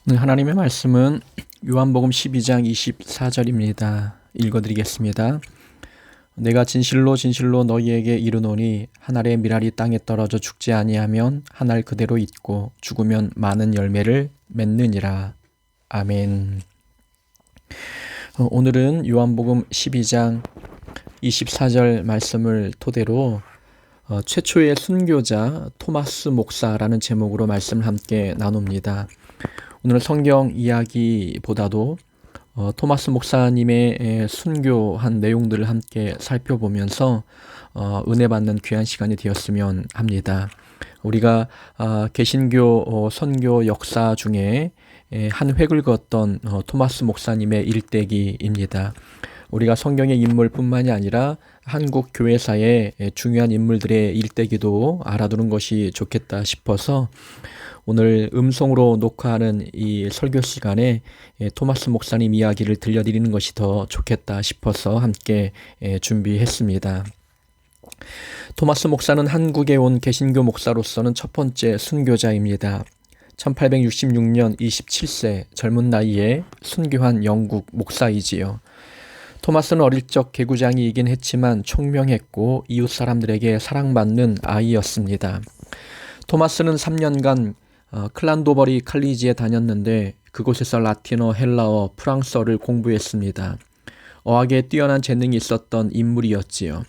네, 하나님의 말씀은 요한복음 12장 24절입니다. 읽어드리겠습니다. 내가 진실로 진실로 너희에게 이르노니 한 알의 밀알이 땅에 떨어져 죽지 아니하면 한 알 그대로 있고 죽으면 많은 열매를 맺느니라. 아멘. 오늘은 요한복음 12장 24절 말씀을 토대로 최초의 순교자 토마스 목사라는 제목으로 말씀을 함께 나눕니다. 오늘 성경 이야기보다도 토마스 목사님의 순교한 내용들을 함께 살펴보면서 은혜 받는 귀한 시간이 되었으면 합니다. 우리가 개신교 선교 역사 중에 한 획을 그었던 토마스 목사님의 일대기입니다. 우리가 성경의 인물뿐만이 아니라 한국 교회사의 중요한 인물들의 일대기도 알아두는 것이 좋겠다 싶어서 오늘 음성으로 녹화하는 이 설교 시간에 토마스 목사님 이야기를 들려드리는 것이 더 좋겠다 싶어서 함께 준비했습니다. 토마스 목사는 한국에 온 개신교 목사로서는 첫 번째 순교자입니다. 1866년 27세 젊은 나이에 순교한 영국 목사이지요. 토마스는 어릴 적 개구장이이긴 했지만 총명했고 이웃 사람들에게 사랑받는 아이였습니다. 토마스는 3년간 클란도버리 칼리지에 다녔는데 그곳에서 라틴어, 헬라어, 프랑스어를 공부했습니다. 어학에 뛰어난 재능이 있었던 인물이었지요.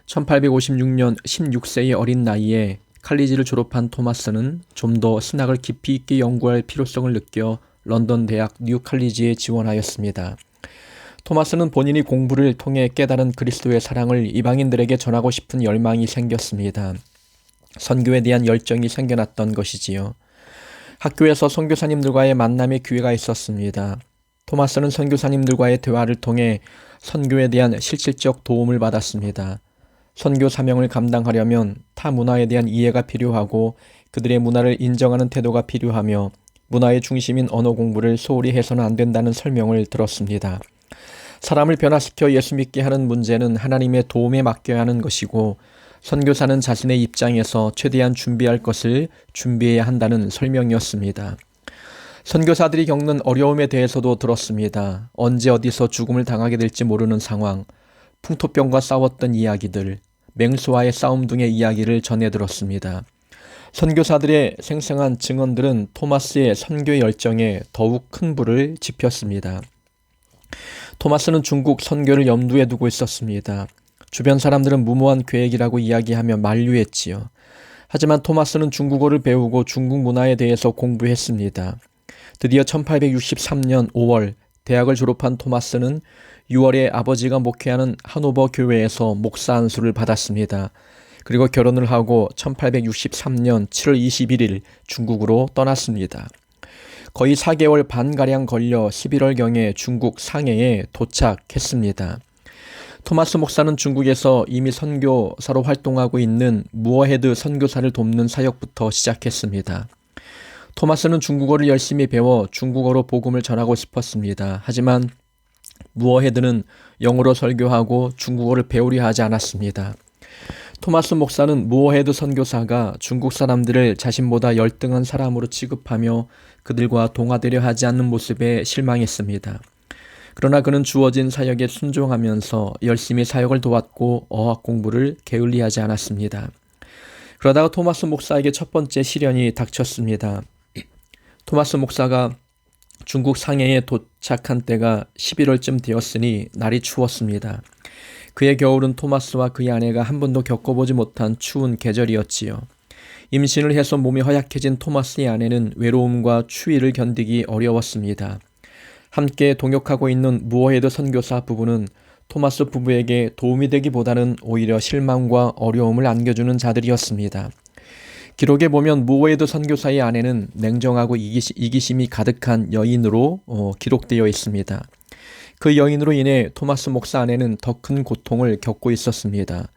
1856년 16세의 어린 나이에 칼리지를 졸업한 토마스는 좀 더 신학을 깊이 있게 연구할 필요성을 느껴 런던 대학 뉴 칼리지에 지원하였습니다. 토마스는 본인이 공부를 통해 깨달은 그리스도의 사랑을 이방인들에게 전하고 싶은 열망이 생겼습니다. 선교에 대한 열정이 생겨났던 것이지요. 학교에서 선교사님들과의 만남의 기회가 있었습니다. 토마스는 선교사님들과의 대화를 통해 선교에 대한 실질적 도움을 받았습니다. 선교 사명을 감당하려면 타 문화에 대한 이해가 필요하고 그들의 문화를 인정하는 태도가 필요하며 문화의 중심인 언어 공부를 소홀히 해서는 안 된다는 설명을 들었습니다. 사람을 변화시켜 예수 믿게 하는 문제는 하나님의 도움에 맡겨야 하는 것이고 선교사는 자신의 입장에서 최대한 준비할 것을 준비해야 한다는 설명이었습니다. 선교사들이 겪는 어려움에 대해서도 들었습니다. 언제 어디서 죽음을 당하게 될지 모르는 상황, 풍토병과 싸웠던 이야기들, 맹수와의 싸움 등의 이야기를 전해 들었습니다. 선교사들의 생생한 증언들은 토마스의 선교 열정에 더욱 큰 불을 지폈습니다. 토마스는 중국 선교를 염두에 두고 있었습니다. 주변 사람들은 무모한 계획이라고 이야기하며 만류했지요. 하지만 토마스는 중국어를 배우고 중국 문화에 대해서 공부했습니다. 드디어 1863년 5월 대학을 졸업한 토마스는 6월에 아버지가 목회하는 하노버 교회에서 목사 안수를 받았습니다. 그리고 결혼을 하고 1863년 7월 21일 중국으로 떠났습니다. 거의 4개월 반가량 걸려 11월경에 중국 상해에 도착했습니다. 토마스 목사는 중국에서 이미 선교사로 활동하고 있는 무어헤드 선교사를 돕는 사역부터 시작했습니다. 토마스는 중국어를 열심히 배워 중국어로 복음을 전하고 싶었습니다. 하지만 무어헤드는 영어로 설교하고 중국어를 배우려 하지 않았습니다. 토마스 목사는 무어헤드 선교사가 중국 사람들을 자신보다 열등한 사람으로 취급하며 그들과 동화되려 하지 않는 모습에 실망했습니다. 그러나 그는 주어진 사역에 순종하면서 열심히 사역을 도왔고 어학 공부를 게을리하지 않았습니다. 그러다가 토마스 목사에게 첫 번째 시련이 닥쳤습니다. 토마스 목사가 중국 상해에 도착한 때가 11월쯤 되었으니 날이 추웠습니다. 그의 겨울은 토마스와 그의 아내가 한 번도 겪어보지 못한 추운 계절이었지요. 임신을 해서 몸이 허약해진 토마스의 아내는 외로움과 추위를 견디기 어려웠습니다. 함께 동역하고 있는 무어헤드 선교사 부부는 토마스 부부에게 도움이 되기보다는 오히려 실망과 어려움을 안겨주는 자들이었습니다. 기록에 보면 무어헤드 선교사의 아내는 냉정하고 이기심이 가득한 여인으로 기록되어 있습니다. 그 여인으로 인해 토마스 목사 아내는 더 큰 고통을 겪고 있었습니다.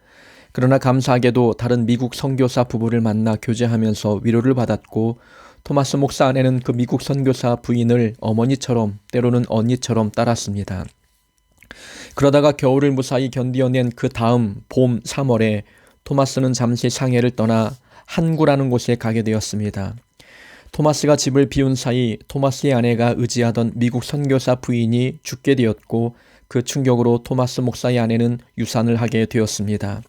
그러나 감사하게도 다른 미국 선교사 부부를 만나 교제하면서 위로를 받았고 토마스 목사 아내는 그 미국 선교사 부인을 어머니처럼 때로는 언니처럼 따랐습니다. 그러다가 겨울을 무사히 견디어낸 그 다음 봄 3월에 토마스는 잠시 상해를 떠나 한구라는 곳에 가게 되었습니다. 토마스가 집을 비운 사이 토마스의 아내가 의지하던 미국 선교사 부인이 죽게 되었고 그 충격으로 토마스 목사의 아내는 유산을 하게 되었습니다.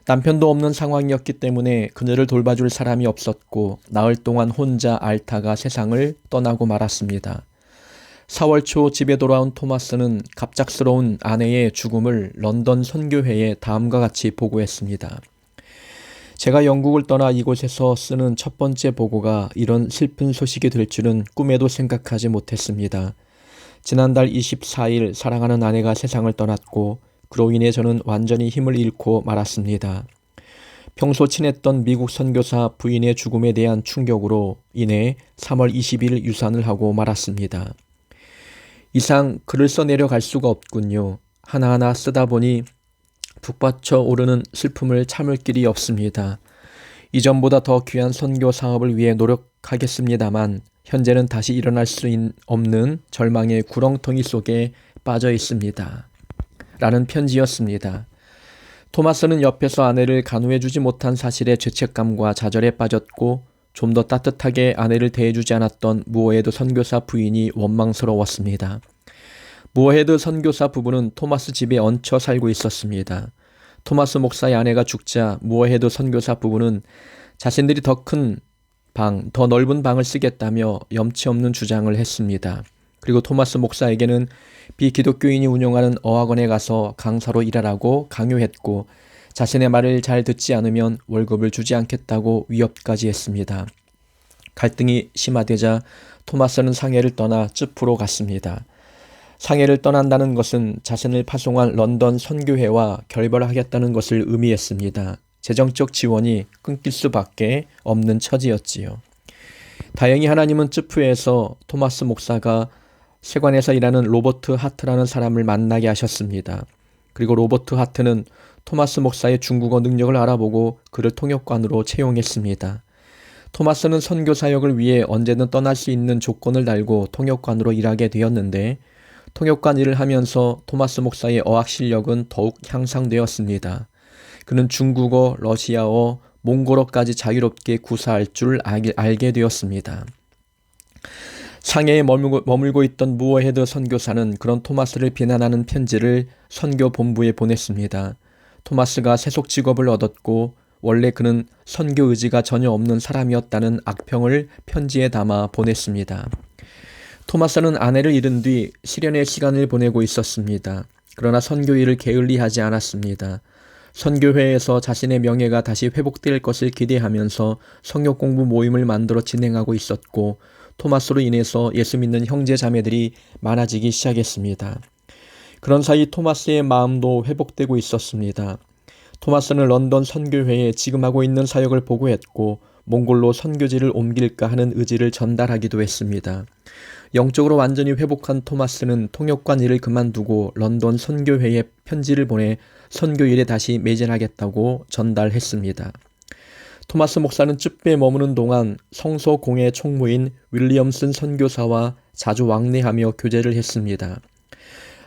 남편도 없는 상황이었기 때문에 그녀를 돌봐줄 사람이 없었고 나흘 동안 혼자 앓다가 세상을 떠나고 말았습니다. 4월 초 집에 돌아온 토마스는 갑작스러운 아내의 죽음을 런던 선교회에 다음과 같이 보고했습니다. 제가 영국을 떠나 이곳에서 쓰는 첫 번째 보고가 이런 슬픈 소식이 될 줄은 꿈에도 생각하지 못했습니다. 지난달 24일 사랑하는 아내가 세상을 떠났고 그로 인해 저는 완전히 힘을 잃고 말았습니다. 평소 친했던 미국 선교사 부인의 죽음에 대한 충격으로 인해 3월 20일 유산을 하고 말았습니다. 이상 글을 써내려갈 수가 없군요. 하나하나 쓰다 보니 북받쳐 오르는 슬픔을 참을 길이 없습니다. 이전보다 더 귀한 선교 사업을 위해 노력하겠습니다만 현재는 다시 일어날 수 없는 절망의 구렁텅이 속에 빠져 있습니다. 라는 편지였습니다. 토마스는 옆에서 아내를 간호해주지 못한 사실에 죄책감과 좌절에 빠졌고 좀 더 따뜻하게 아내를 대해주지 않았던 무어헤드 선교사 부인이 원망스러웠습니다. 무어헤드 선교사 부부는 토마스 집에 얹혀 살고 있었습니다. 토마스 목사의 아내가 죽자 무어헤드 선교사 부부는 자신들이 더 큰 방, 더 넓은 방을 쓰겠다며 염치 없는 주장을 했습니다. 그리고 토마스 목사에게는 비기독교인이 운영하는 어학원에 가서 강사로 일하라고 강요했고 자신의 말을 잘 듣지 않으면 월급을 주지 않겠다고 위협까지 했습니다. 갈등이 심화되자 토마스는 상해를 떠나 쯔프로 갔습니다. 상해를 떠난다는 것은 자신을 파송한 런던 선교회와 결별하겠다는 것을 의미했습니다. 재정적 지원이 끊길 수밖에 없는 처지였지요. 다행히 하나님은 쯔프에서 토마스 목사가 세관에서 일하는 로버트 하트라는 사람을 만나게 하셨습니다. 그리고 로버트 하트는 토마스 목사의 중국어 능력을 알아보고 그를 통역관으로 채용했습니다. 토마스는 선교 사역을 위해 언제든 떠날 수 있는 조건을 달고 통역관으로 일하게 되었는데 통역관 일을 하면서 토마스 목사의 어학 실력은 더욱 향상되었습니다. 그는 중국어, 러시아어, 몽골어까지 자유롭게 구사할 줄 알게 되었습니다. 상해에 머물고 있던 무어헤드 선교사는 그런 토마스를 비난하는 편지를 선교 본부에 보냈습니다. 토마스가 세속 직업을 얻었고 원래 그는 선교 의지가 전혀 없는 사람이었다는 악평을 편지에 담아 보냈습니다. 토마스는 아내를 잃은 뒤 시련의 시간을 보내고 있었습니다. 그러나 선교 일을 게을리하지 않았습니다. 선교회에서 자신의 명예가 다시 회복될 것을 기대하면서 성역 공부 모임을 만들어 진행하고 있었고 토마스로 인해서 예수 믿는 형제 자매들이 많아지기 시작했습니다. 그런 사이 토마스의 마음도 회복되고 있었습니다. 토마스는 런던 선교회에 지금 하고 있는 사역을 보고했고 몽골로 선교지를 옮길까 하는 의지를 전달하기도 했습니다. 영적으로 완전히 회복한 토마스는 통역관 일을 그만두고 런던 선교회에 편지를 보내 선교일에 다시 매진하겠다고 전달했습니다. 토마스 목사는 쯔프에 머무는 동안 성서 공회 총무인 윌리엄슨 선교사와 자주 왕래하며 교제를 했습니다.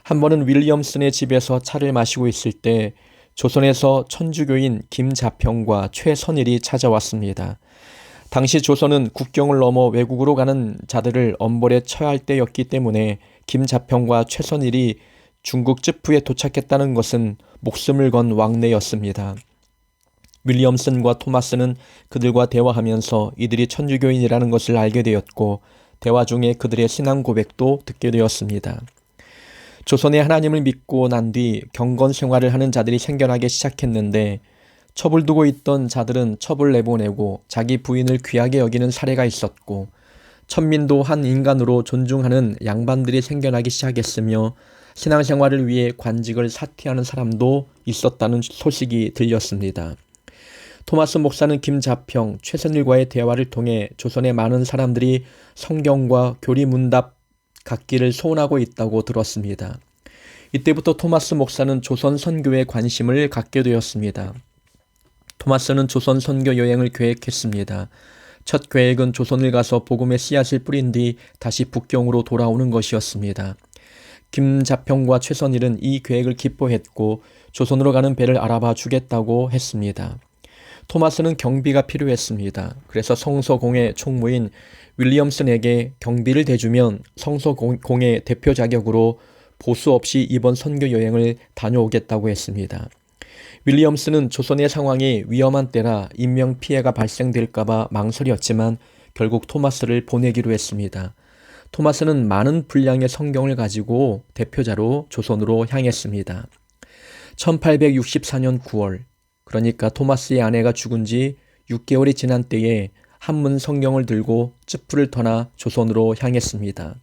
한 번은 윌리엄슨의 집에서 차를 마시고 있을 때 조선에서 천주교인 김자평과 최선일이 찾아왔습니다. 당시 조선은 국경을 넘어 외국으로 가는 자들을 엄벌에 처할 때였기 때문에 김자평과 최선일이 중국 쯔프에 도착했다는 것은 목숨을 건 왕래였습니다. 윌리엄슨과 토마스는 그들과 대화하면서 이들이 천주교인이라는 것을 알게 되었고 대화 중에 그들의 신앙 고백도 듣게 되었습니다. 조선에 하나님을 믿고 난 뒤 경건 생활을 하는 자들이 생겨나기 시작했는데 첩을 두고 있던 자들은 첩을 내보내고 자기 부인을 귀하게 여기는 사례가 있었고 천민도 한 인간으로 존중하는 양반들이 생겨나기 시작했으며 신앙생활을 위해 관직을 사퇴하는 사람도 있었다는 소식이 들렸습니다. 토마스 목사는 김자평, 최선일과의 대화를 통해 조선의 많은 사람들이 성경과 교리문답 갖기를 소원하고 있다고 들었습니다. 이때부터 토마스 목사는 조선 선교에 관심을 갖게 되었습니다. 토마스는 조선 선교 여행을 계획했습니다. 첫 계획은 조선을 가서 복음의 씨앗을 뿌린 뒤 다시 북경으로 돌아오는 것이었습니다. 김자평과 최선일은 이 계획을 기뻐했고 조선으로 가는 배를 알아봐 주겠다고 했습니다. 토마스는 경비가 필요했습니다. 그래서 성서공회 총무인 윌리엄슨에게 경비를 대주면 성서공회 대표 자격으로 보수 없이 이번 선교 여행을 다녀오겠다고 했습니다. 윌리엄슨은 조선의 상황이 위험한 때라 인명피해가 발생될까봐 망설였지만 결국 토마스를 보내기로 했습니다. 토마스는 많은 분량의 성경을 가지고 대표자로 조선으로 향했습니다. 1864년 9월, 그러니까 토마스의 아내가 죽은 지 6개월이 지난 때에 한문 성경을 들고 찌푸를 떠나 조선으로 향했습니다.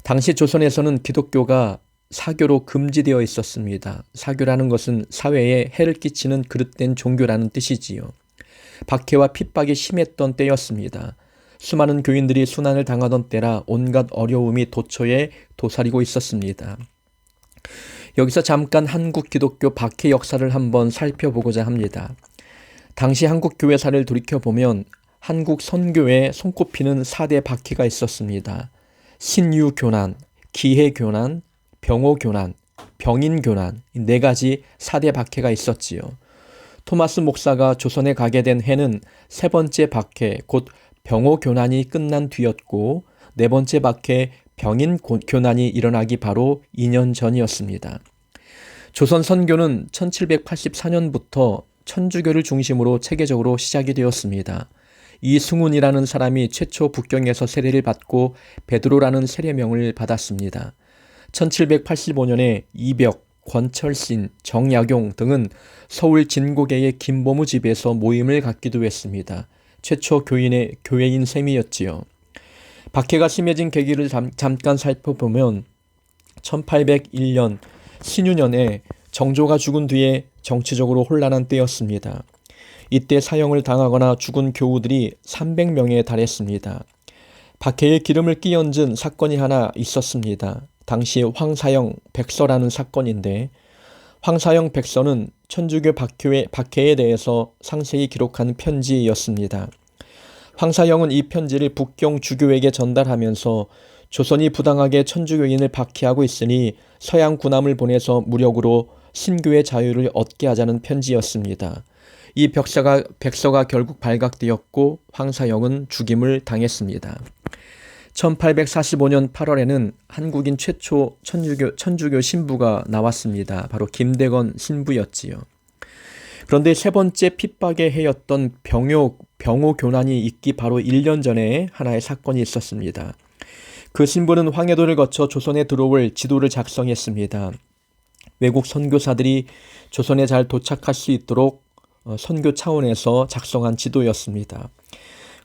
당시 조선에서는 기독교가 사교로 금지되어 있었습니다. 사교라는 것은 사회에 해를 끼치는 그릇된 종교라는 뜻이지요. 박해와 핍박이 심했던 때였습니다. 수많은 교인들이 순환을 당하던 때라 온갖 어려움이 도처에 도사리고 있었습니다. 여기서 잠깐 한국 기독교 박해 역사를 한번 살펴보고자 합니다. 당시 한국 교회사를 돌이켜보면 한국 선교에 손꼽히는 4대 박해가 있었습니다. 신유교난, 기해교난, 병오교난, 병인교난, 이 4가지 4대 박해가 있었지요. 토마스 목사가 조선에 가게 된 해는 3번째 박해, 곧 병오교난이 끝난 뒤였고 4번째 박해, 병인교난이 일어나기 바로 2년 전이었습니다. 조선 선교는 1784년부터 천주교를 중심으로 체계적으로 시작이 되었습니다. 이승훈이라는 사람이 최초 북경에서 세례를 받고 베드로라는 세례명을 받았습니다. 1785년에 이벽, 권철신, 정약용 등은 서울 진고개의 김보무 집에서 모임을 갖기도 했습니다. 최초 교회인 셈이었지요. 박해가 심해진 계기를 잠깐 살펴보면 1801년 신유년에 정조가 죽은 뒤에 정치적으로 혼란한 때였습니다. 이때 사형을 당하거나 죽은 교우들이 300명에 달했습니다. 박해에 기름을 끼얹은 사건이 하나 있었습니다. 당시 황사형 백서라는 사건인데 황사형 백서는 천주교 박해에 대해서 상세히 기록한 편지였습니다. 황사형은 이 편지를 북경 주교에게 전달하면서 조선이 부당하게 천주교인을 박해하고 있으니 서양 군함을 보내서 무력으로 신교의 자유를 얻게 하자는 편지였습니다. 이 백서가 결국 발각되었고 황사형은 죽임을 당했습니다. 1845년 8월에는 한국인 최초 천주교 신부가 나왔습니다. 바로 김대건 신부였지요. 그런데 3번째 핍박의 해였던 병오교난이 있기 바로 1년 전에 하나의 사건이 있었습니다. 그 신부는 황해도를 거쳐 조선에 들어올 지도를 작성했습니다. 외국 선교사들이 조선에 잘 도착할 수 있도록 선교 차원에서 작성한 지도였습니다.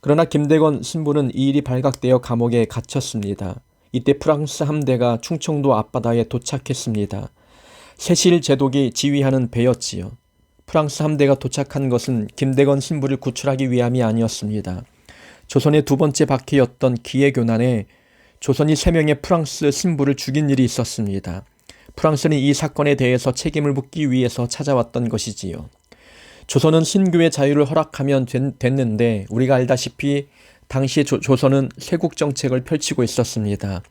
그러나 김대건 신부는 이 일이 발각되어 감옥에 갇혔습니다. 이때 프랑스 함대가 충청도 앞바다에 도착했습니다. 세실 제독이 지휘하는 배였지요. 프랑스 함대가 도착한 것은 김대건 신부를 구출하기 위함이 아니었습니다. 조선의 2번째 박해였던 기해교난에 조선이 3명의 프랑스 신부를 죽인 일이 있었습니다. 프랑스는 이 사건에 대해서 책임을 묻기 위해서 찾아왔던 것이지요. 조선은 신교의 자유를 허락하면 됐는데 우리가 알다시피 당시 조선은 쇄국 정책을 펼치고 있었습니다.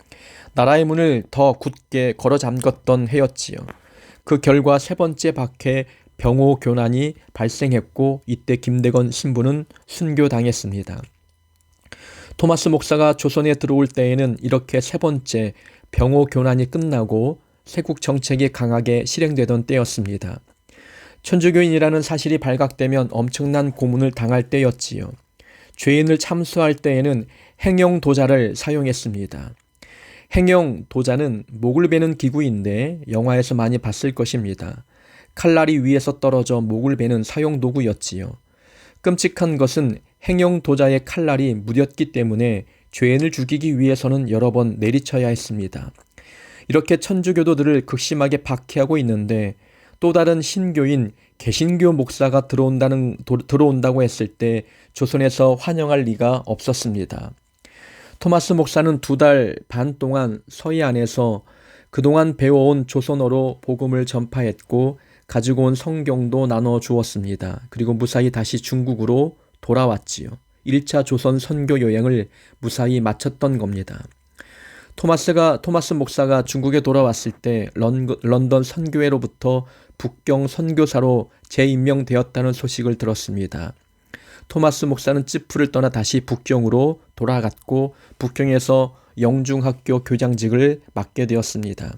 나라의 문을 더 굳게 걸어 잠궜던 해였지요. 그 결과 3번째 박해 병오교난이 발생했고 이때 김대건 신부는 순교당했습니다. 토마스 목사가 조선에 들어올 때에는 이렇게 3번째 병오교난이 끝나고 쇄국 정책이 강하게 실행되던 때였습니다. 천주교인이라는 사실이 발각되면 엄청난 고문을 당할 때였지요. 죄인을 참수할 때에는 행영도자를 사용했습니다. 행영도자는 목을 베는 기구인데 영화에서 많이 봤을 것입니다. 칼날이 위에서 떨어져 목을 베는 사용도구였지요. 끔찍한 것은 행영도자의 칼날이 무뎠기 때문에 죄인을 죽이기 위해서는 여러 번 내리쳐야 했습니다. 이렇게 천주교도들을 극심하게 박해하고 있는데 또 다른 신교인 개신교 목사가 들어온다고 했을 때 조선에서 환영할 리가 없었습니다. 토마스 목사는 2달 반 동안 서해안에서 그동안 배워온 조선어로 복음을 전파했고 가지고 온 성경도 나눠 주었습니다. 그리고 무사히 다시 중국으로 돌아왔지요. 1차 조선 선교 여행을 무사히 마쳤던 겁니다. 토마스 목사가 중국에 돌아왔을 때 런던 선교회로부터 북경 선교사로 재임명되었다는 소식을 들었습니다. 토마스 목사는 찌푸를 떠나 다시 북경으로 돌아갔고 북경에서 영중학교 교장직을 맡게 되었습니다.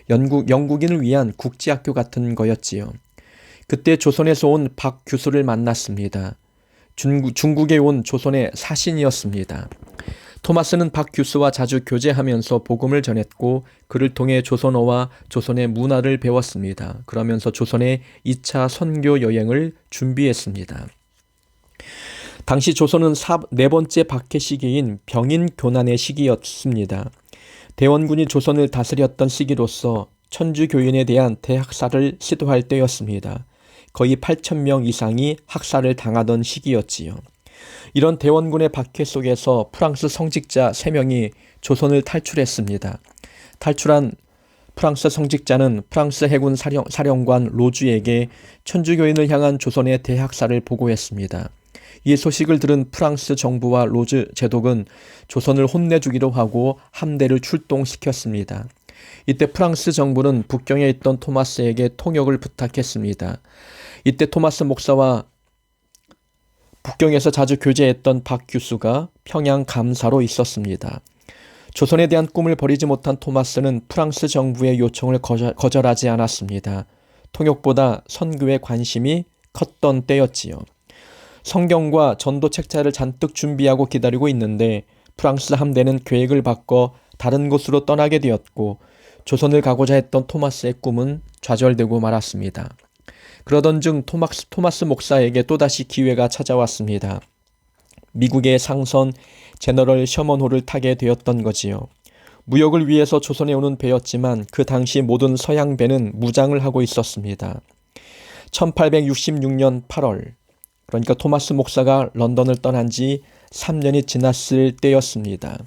영국인을 위한 국제학교 같은 거였지요. 그때 조선에서 온 박 교수를 만났습니다. 중국에 온 조선의 사신이었습니다. 토마스는 박 교수와 자주 교제하면서 복음을 전했고 그를 통해 조선어와 조선의 문화를 배웠습니다. 그러면서 조선의 2차 선교 여행을 준비했습니다. 당시 조선은 네 번째 박해 시기인 병인교난의 시기였습니다. 대원군이 조선을 다스렸던 시기로서 천주교인에 대한 대학살을 시도할 때였습니다. 거의 8,000명 이상이 학살을 당하던 시기였지요. 이런 대원군의 박해 속에서 프랑스 성직자 3명이 조선을 탈출했습니다. 탈출한 프랑스 성직자는 프랑스 해군 사령관 로주에게 천주교인을 향한 조선의 대학살을 보고했습니다. 이 소식을 들은 프랑스 정부와 로즈 제독은 조선을 혼내주기로 하고 함대를 출동시켰습니다. 이때 프랑스 정부는 북경에 있던 토마스에게 통역을 부탁했습니다. 이때 토마스 목사와 북경에서 자주 교제했던 박 교수가 평양 감사로 있었습니다. 조선에 대한 꿈을 버리지 못한 토마스는 프랑스 정부의 요청을 거절하지 않았습니다. 통역보다 선교에 관심이 컸던 때였지요. 성경과 전도 책자를 잔뜩 준비하고 기다리고 있는데 프랑스 함대는 계획을 바꿔 다른 곳으로 떠나게 되었고 조선을 가고자 했던 토마스의 꿈은 좌절되고 말았습니다. 그러던 중 토마스 목사에게 또다시 기회가 찾아왔습니다. 미국의 상선 제너럴 셔먼호를 타게 되었던 거지요. 무역을 위해서 조선에 오는 배였지만 그 당시 모든 서양 배는 무장을 하고 있었습니다. 1866년 8월, 그러니까 토마스 목사가 런던을 떠난 지 3년이 지났을 때였습니다.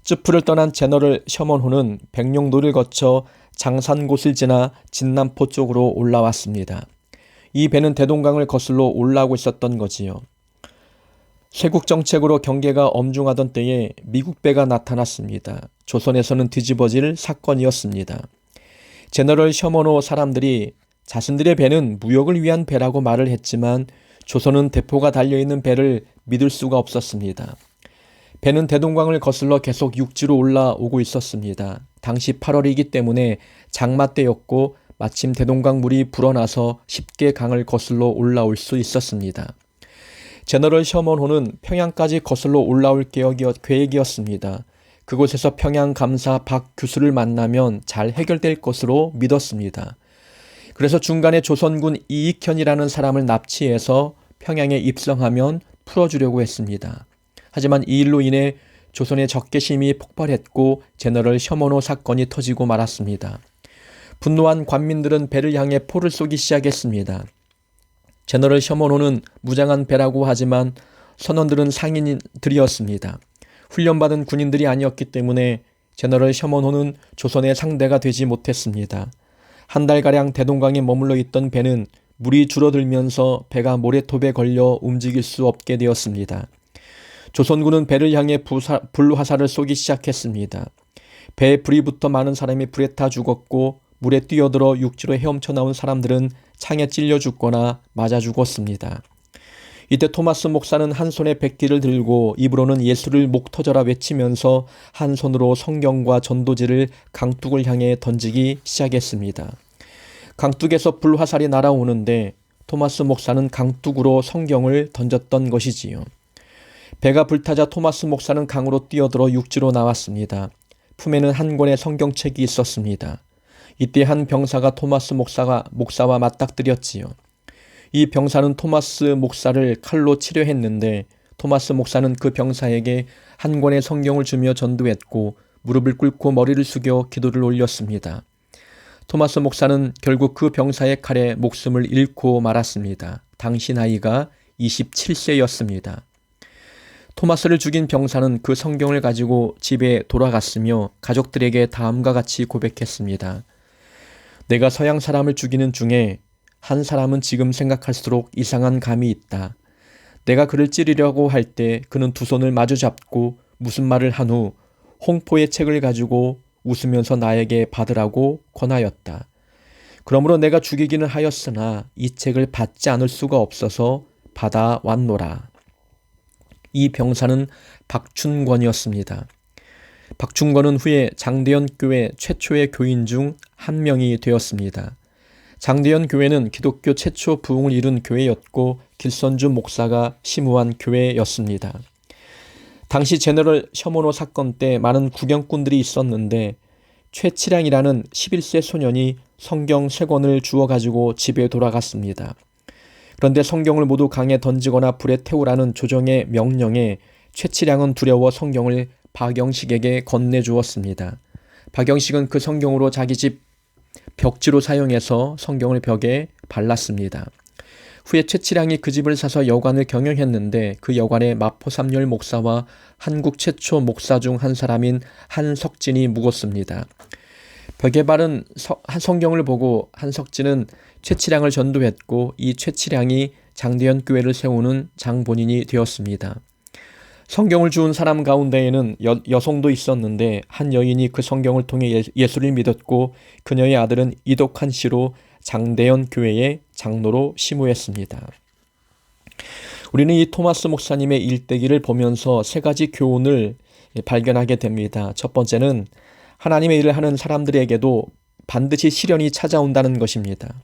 쯔프를 떠난 제너럴 셔먼호는 백령도를 거쳐 장산곳을 지나 진남포 쪽으로 올라왔습니다. 이 배는 대동강을 거슬러 올라오고 있었던 거지요. 쇄국 정책으로 경계가 엄중하던 때에 미국 배가 나타났습니다. 조선에서는 뒤집어질 사건이었습니다. 제너럴 셔먼호 사람들이 자신들의 배는 무역을 위한 배라고 말을 했지만 조선은 대포가 달려있는 배를 믿을 수가 없었습니다. 배는 대동강을 거슬러 계속 육지로 올라오고 있었습니다. 당시 8월이기 때문에 장마 때였고 마침 대동강 물이 불어나서 쉽게 강을 거슬러 올라올 수 있었습니다. 제너럴 셔먼호는 평양까지 거슬러 올라올 계획이었습니다. 그곳에서 평양 감사 박 교수를 만나면 잘 해결될 것으로 믿었습니다. 그래서 중간에 조선군 이익현이라는 사람을 납치해서 평양에 입성하면 풀어주려고 했습니다. 하지만 이 일로 인해 조선의 적개심이 폭발했고 제너럴 셔먼호 사건이 터지고 말았습니다. 분노한 관민들은 배를 향해 포를 쏘기 시작했습니다. 제너럴 셔먼호는 무장한 배라고 하지만 선원들은 상인들이었습니다. 훈련받은 군인들이 아니었기 때문에 제너럴 셔먼호는 조선의 상대가 되지 못했습니다. 한 달가량 대동강에 머물러 있던 배는 물이 줄어들면서 배가 모래톱에 걸려 움직일 수 없게 되었습니다. 조선군은 배를 향해 불화살을 쏘기 시작했습니다. 배에 불이 붙어 많은 사람이 불에 타 죽었고 물에 뛰어들어 육지로 헤엄쳐 나온 사람들은 창에 찔려 죽거나 맞아 죽었습니다. 이때 토마스 목사는 한 손에 백기를 들고 입으로는 예수를 목 터져라 외치면서 한 손으로 성경과 전도지를 강둑을 향해 던지기 시작했습니다. 강둑에서 불화살이 날아오는데 토마스 목사는 강둑으로 성경을 던졌던 것이지요. 배가 불타자 토마스 목사는 강으로 뛰어들어 육지로 나왔습니다. 품에는 한 권의 성경책이 있었습니다. 이때 한 병사가 토마스 목사와 맞닥뜨렸지요. 이 병사는 토마스 목사를 칼로 치려했는데 토마스 목사는 그 병사에게 한 권의 성경을 주며 전도했고 무릎을 꿇고 머리를 숙여 기도를 올렸습니다. 토마스 목사는 결국 그 병사의 칼에 목숨을 잃고 말았습니다. 당시 나이가 27세였습니다. 토마스를 죽인 병사는 그 성경을 가지고 집에 돌아갔으며 가족들에게 다음과 같이 고백했습니다. 내가 서양 사람을 죽이는 중에 한 사람은 지금 생각할수록 이상한 감이 있다. 내가 그를 찌르려고 할 때 그는 두 손을 마주 잡고 무슨 말을 한 후 홍포의 책을 가지고 웃으면서 나에게 받으라고 권하였다. 그러므로 내가 죽이기는 하였으나 이 책을 받지 않을 수가 없어서 받아왔노라. 이 병사는 박춘권이었습니다. 박춘권은 후에 장대현 교회 최초의 교인 중 한 명이 되었습니다. 장대현 교회는 기독교 최초 부흥을 이룬 교회였고 길선주 목사가 심우한 교회였습니다. 당시 제너럴 셔모노 사건 때 많은 구경꾼들이 있었는데 최치량이라는 11세 소년이 성경 3권을 주워가지고 집에 돌아갔습니다. 그런데 성경을 모두 강에 던지거나 불에 태우라는 조정의 명령에 최치량은 두려워 성경을 박영식에게 건네주었습니다. 박영식은 그 성경으로 자기 집 벽지로 사용해서 성경을 벽에 발랐습니다. 후에 최치량이 그 집을 사서 여관을 경영했는데 그 여관에 마포삼열 목사와 한국 최초 목사 중 한 사람인 한석진이 묵었습니다. 벽에 바른 성경을 보고 한석진은 최치량을 전도했고 이 최치량이 장대현 교회를 세우는 장본인이 되었습니다. 성경을 주운 사람 가운데에는 여성도 있었는데 한 여인이 그 성경을 통해 예수를 믿었고 그녀의 아들은 이독한 씨로 장대현 교회의 장로로 심우했습니다. 우리는 이 토마스 목사님의 일대기를 보면서 3가지 교훈을 발견하게 됩니다. 첫 번째는 하나님의 일을 하는 사람들에게도 반드시 시련이 찾아온다는 것입니다.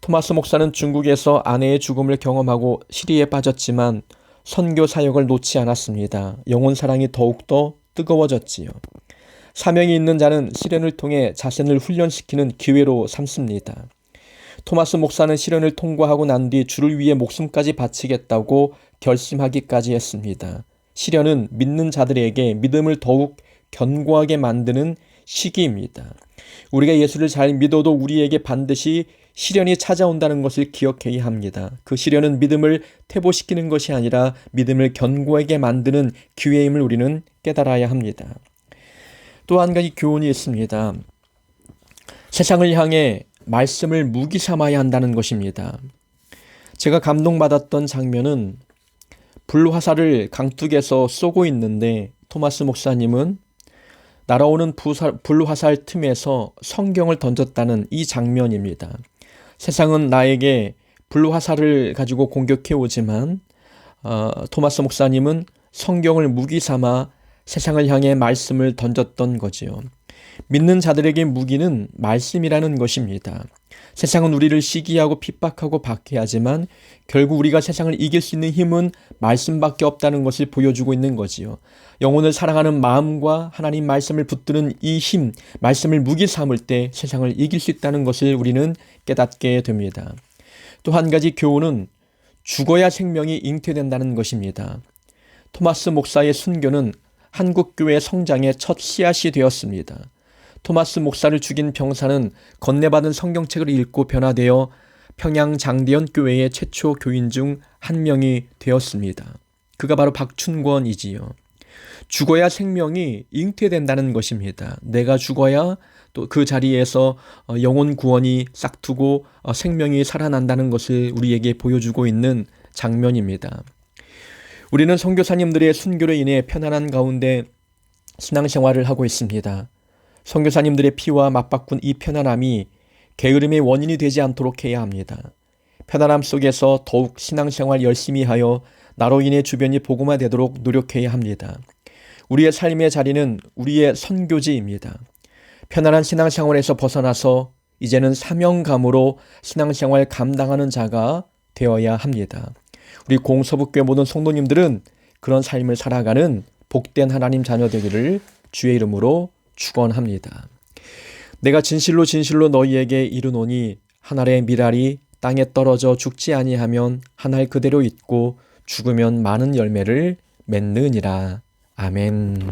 토마스 목사는 중국에서 아내의 죽음을 경험하고 시리에 빠졌지만 선교 사역을 놓지 않았습니다. 영혼 사랑이 더욱더 뜨거워졌지요. 사명이 있는 자는 시련을 통해 자신을 훈련시키는 기회로 삼습니다. 토마스 목사는 시련을 통과하고 난 뒤 주를 위해 목숨까지 바치겠다고 결심하기까지 했습니다. 시련은 믿는 자들에게 믿음을 더욱 견고하게 만드는 시기입니다. 우리가 예수를 잘 믿어도 우리에게 반드시 시련이 찾아온다는 것을 기억해야 합니다. 그 시련은 믿음을 퇴보시키는 것이 아니라 믿음을 견고하게 만드는 기회임을 우리는 깨달아야 합니다. 또 한 가지 교훈이 있습니다. 세상을 향해 말씀을 무기 삼아야 한다는 것입니다. 제가 감동받았던 장면은 불화살을 강둑에서 쏘고 있는데 토마스 목사님은 날아오는 불화살 틈에서 성경을 던졌다는 이 장면입니다. 세상은 나에게 불화살을 가지고 공격해 오지만 토마스 목사님은 성경을 무기 삼아 세상을 향해 말씀을 던졌던 거지요. 믿는 자들에게 무기는 말씀이라는 것입니다. 세상은 우리를 시기하고 핍박하고 박해하지만 결국 우리가 세상을 이길 수 있는 힘은 말씀밖에 없다는 것을 보여주고 있는 거지요. 영혼을 사랑하는 마음과 하나님 말씀을 붙드는 이 힘, 말씀을 무기 삼을 때 세상을 이길 수 있다는 것을 우리는 깨닫게 됩니다. 또 한 가지 교훈은 죽어야 생명이 잉태된다는 것입니다. 토마스 목사의 순교는 한국교회 성장의 첫 씨앗이 되었습니다. 토마스 목사를 죽인 병사는 건네받은 성경책을 읽고 변화되어 평양 장대현 교회의 최초 교인 중 한 명이 되었습니다. 그가 바로 박춘권이지요. 죽어야 생명이 잉태된다는 것입니다. 내가 죽어야 또 그 자리에서 영혼 구원이 싹트고 생명이 살아난다는 것을 우리에게 보여주고 있는 장면입니다. 우리는 선교사님들의 순교로 인해 편안한 가운데 신앙생활을 하고 있습니다. 선교사님들의 피와 맞바꾼 이 편안함이 게으름의 원인이 되지 않도록 해야 합니다. 편안함 속에서 더욱 신앙생활 열심히 하여 나로 인해 주변이 복음화되도록 노력해야 합니다. 우리의 삶의 자리는 우리의 선교지입니다. 편안한 신앙생활에서 벗어나서 이제는 사명감으로 신앙생활 감당하는 자가 되어야 합니다. 우리 공서북교회 모든 성도님들은 그런 삶을 살아가는 복된 하나님 자녀 되기를 주의 이름으로 축원합니다. 내가 진실로 진실로 너희에게 이르노니 한 알의 밀알이 땅에 떨어져 죽지 아니하면 한 알 그대로 있고 죽으면 많은 열매를 맺느니라. 아멘.